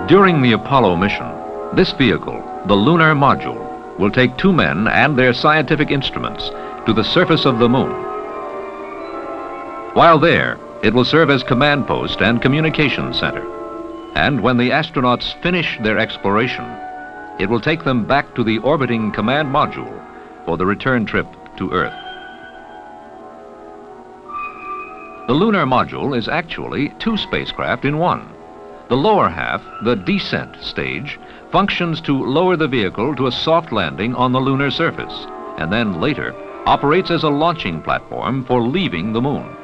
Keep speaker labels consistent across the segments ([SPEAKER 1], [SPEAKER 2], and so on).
[SPEAKER 1] During the Apollo mission, this vehicle, the Lunar module, will take 2 men and their scientific instruments to the surface of the moon. While there, it will serve as command post and communications center. And when the astronauts finish their exploration, it will take them back to the orbiting command module for the return trip to Earth. The Lunar module is actually 2 spacecraft in one. The lower half, the descent stage, functions to lower the vehicle to a soft landing on the lunar surface, and then later operates as a launching platform for leaving the moon.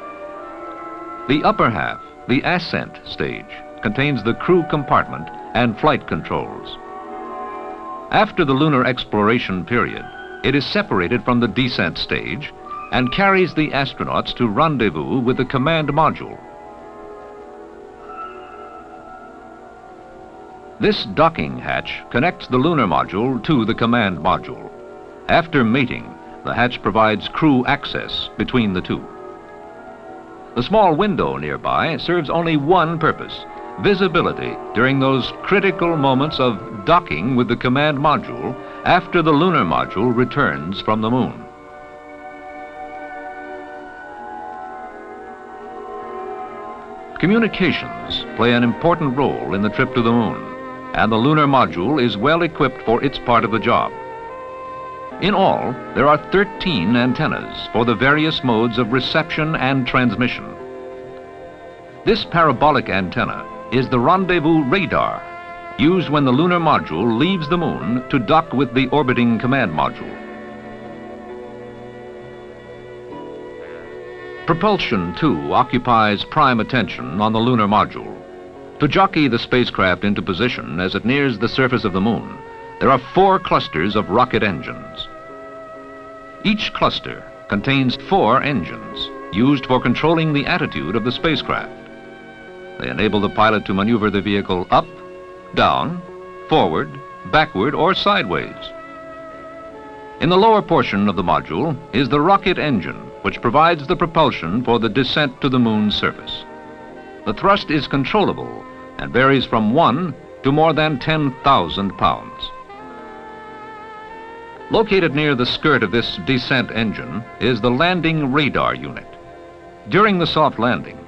[SPEAKER 1] The upper half, the ascent stage, contains the crew compartment and flight controls. After the lunar exploration period, it is separated from the descent stage and carries the astronauts to rendezvous with the command module. This docking hatch connects the lunar module to the command module. After mating, the hatch provides crew access between the two. The small window nearby serves only one purpose: visibility during those critical moments of docking with the command module after the lunar module returns from the moon. Communications play an important role in the trip to the moon, and the lunar module is well equipped for its part of the job. In all, there are 13 antennas for the various modes of reception and transmission. This parabolic antenna is the rendezvous radar, used when the lunar module leaves the moon to dock with the orbiting command module. Propulsion, too, occupies prime attention on the lunar module. To jockey the spacecraft into position as it nears the surface of the moon, there are 4 clusters of rocket engines. Each cluster contains 4 engines used for controlling the attitude of the spacecraft. They enable the pilot to maneuver the vehicle up, down, forward, backward, or sideways. In the lower portion of the module is the rocket engine, which provides the propulsion for the descent to the moon's surface. The thrust is controllable and varies from 1 to more than 10,000 pounds. Located near the skirt of this descent engine is the landing radar unit. During the soft landing,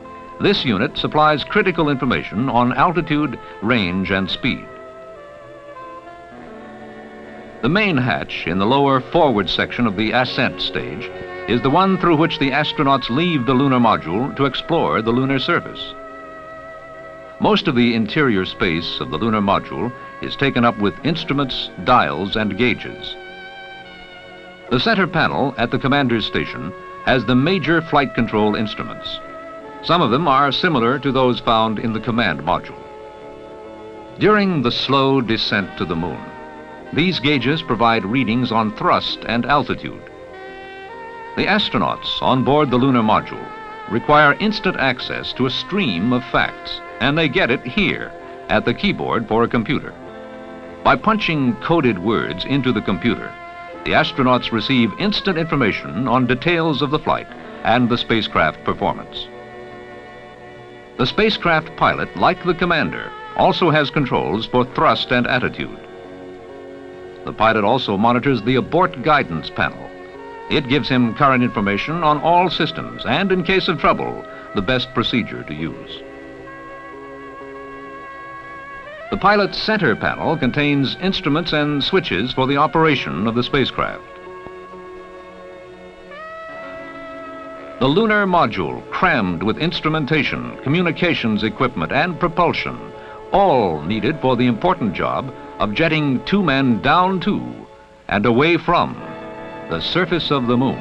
[SPEAKER 1] this unit supplies critical information on altitude, range, and speed. The main hatch in the lower forward section of the ascent stage is the one through which the astronauts leave the lunar module to explore the lunar surface. Most of the interior space of the lunar module is taken up with instruments, dials, and gauges. The center panel at the commander's station has the major flight control instruments. Some of them are similar to those found in the command module. During the slow descent to the moon, these gauges provide readings on thrust and altitude. The astronauts on board the lunar module require instant access to a stream of facts, and they get it here at the keyboard for a computer. By punching coded words into the computer, the astronauts receive instant information on details of the flight and the spacecraft performance. The spacecraft pilot, like the commander, also has controls for thrust and attitude. The pilot also monitors the abort guidance panel. It gives him current information on all systems and, in case of trouble, the best procedure to use. The pilot's center panel contains instruments and switches for the operation of the spacecraft. The lunar module, crammed with instrumentation, communications equipment, and propulsion, all needed for the important job of jetting 2 men down to and away from the surface of the moon.